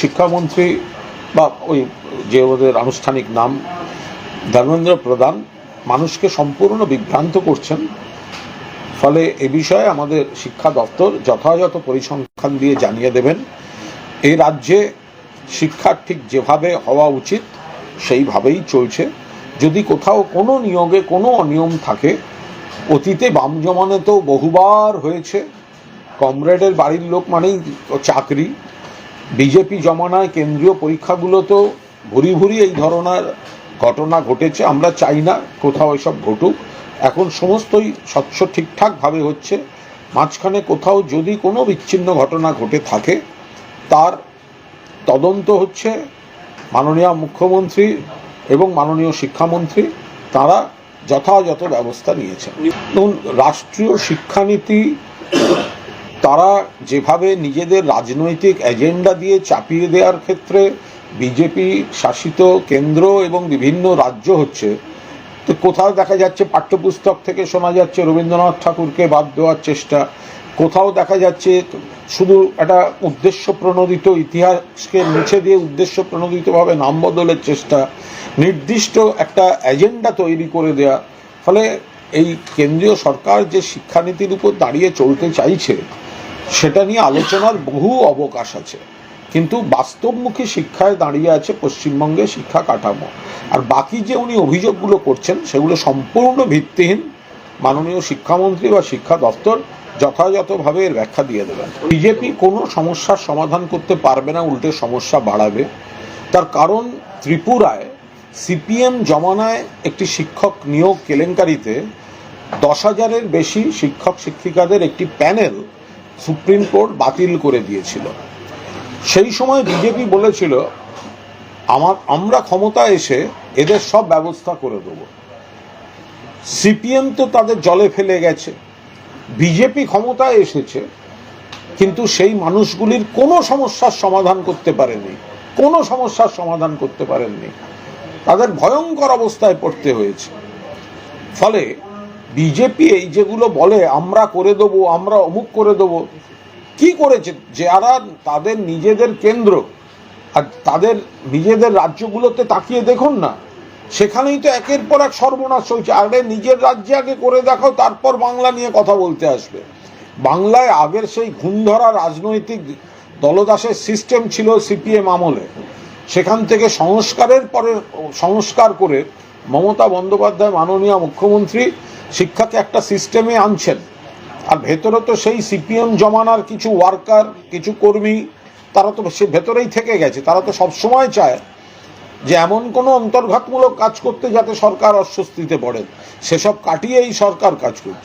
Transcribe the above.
শিক্ষামন্ত্রী বা ওই যে ওদের আনুষ্ঠানিক নাম ধর্মেন্দ্র প্রধান মানুষকে সম্পূর্ণ বিভ্রান্ত করছেন। ফলে এ বিষয়ে আমাদের শিক্ষা দপ্তর যথাযথ পরিসংখ্যান দিয়ে জানিয়ে দেবেন। এই রাজ্যে শিক্ষা ঠিক যেভাবে হওয়া উচিত সেইভাবেই চলছে। যদি কোথাও কোনো নিয়োগে কোনো অনিয়ম থাকে, অতীতে বাম জমানাতেও বহুবার হয়েছে। কমরেডের বাড়ির লোক মানেই চাকরি। বিজেপি জমানায় কেন্দ্রীয় পরীক্ষাগুলোতেও ভুরি ভুরি এই ধরনের ঘটনা ঘটেছে। আমরা চাই না কোথাও এসব ঘটুক। এখন সমস্তই স্বচ্ছ ঠিকঠাকভাবে হচ্ছে। মাঝখানে কোথাও যদি কোনো বিচ্ছিন্ন ঘটনা ঘটে থাকে তার তদন্ত হচ্ছে। মাননীয় মুখ্যমন্ত্রী এবং মাননীয় শিক্ষামন্ত্রী তারা যথাযথ ব্যবস্থা নিয়েছেন। এবং রাষ্ট্রীয় শিক্ষানীতি তারা যেভাবে নিজেদের রাজনৈতিক এজেন্ডা দিয়ে চাপিয়ে দেওয়ার ক্ষেত্রে বিজেপি শাসিত কেন্দ্র এবং বিভিন্ন রাজ্য হচ্ছে, তো কোথাও দেখা যাচ্ছে পাঠ্যপুস্তক থেকে শোনা যাচ্ছে রবীন্দ্রনাথ ঠাকুরকে বাদ দেওয়ার চেষ্টা, কোথাও দেখা যাচ্ছে শুধু একটা উদ্দেশ্য প্রণোদিত ইতিহাসকে মুছে দিয়ে উদ্দেশ্য প্রণোদিতভাবে নাম বদলের চেষ্টা, নির্দিষ্ট একটা এজেন্ডা তৈরি করে দেয়া। ফলে এই কেন্দ্রীয় সরকার যে শিক্ষানীতির উপর দাঁড়িয়ে চলতে চাইছে সেটা নিয়ে আলোচনার বহু অবকাশ আছে, কিন্তু বাস্তবমুখী শিক্ষায় দাঁড়িয়ে আছে পশ্চিমবঙ্গের শিক্ষা কাঠামো। আর বাকি যে উনি অভিযোগগুলো করছেন সেগুলো সম্পূর্ণ ভিত্তিহীন। মাননীয় শিক্ষামন্ত্রী বা শিক্ষা দপ্তর যথাযথভাবে এর ব্যাখ্যা দিয়ে দেবেন। বিজেপি কোনো সমস্যার সমাধান করতে পারবে না, উল্টে সমস্যা বাড়াবে। তার কারণ ত্রিপুরায় সিপিএম জমানায় একটি শিক্ষক নিয়োগ কেলেঙ্কারিতে 10,000-এর বেশি শিক্ষক শিক্ষিকাদের একটি প্যানেল সুপ্রিম কোর্ট বাতিল করে দিয়েছিল। সেই সময় বিজেপি বলেছিল আমরা ক্ষমতায় এসে এদের সব ব্যবস্থা করে দেব। সিপিএম তো তাদের জলে ফেলে গেছে। বিজেপি ক্ষমতায় এসেছে কিন্তু সেই মানুষগুলির কোনো সমস্যার সমাধান করতে পারেনি, কোনো সমস্যার সমাধান করতে পারেননি। তাদের ভয়ঙ্কর অবস্থায় পড়তে হয়েছে। ফলে বিজেপি এই যেগুলো বলে আমরা করে দেবো, আমরা অমুক করে দেবো, কি করেছে? যারা তাদের নিজেদের কেন্দ্র আর তাদের নিজেদের রাজ্যগুলোতে তাকিয়ে দেখুন না, সেখানেই তো একের পর এক সর্বনাশ হয়েছে। আগে নিজের রাজ্যে আগে করে দেখাও, তারপর বাংলা নিয়ে কথা বলতে আসবে। বাংলায় আগের সেই ঘুণধরা রাজনৈতিক দলদাসের সিস্টেম ছিল সিপিএম আমলে। সেখান থেকে সংস্কারের পরে সংস্কার করে মমতা বন্দ্যোপাধ্যায় মাননীয় মুখ্যমন্ত্রী শিক্ষাকে একটা সিস্টেমে আনছেন। আর ভেতরে তো সেই সিপিএম জমানার কিছু ওয়ার্কার, কিছু কর্মী, তারা তো সে ভেতরেই থেকে গেছে। তারা তো সবসময় চায় যে এমন কোনো অন্তর্ঘাতমূলক কাজ করতে যাতে সরকার অস্বস্তিতে পড়ে। সেসব কাটিয়ে এই সরকার কাজ করছে।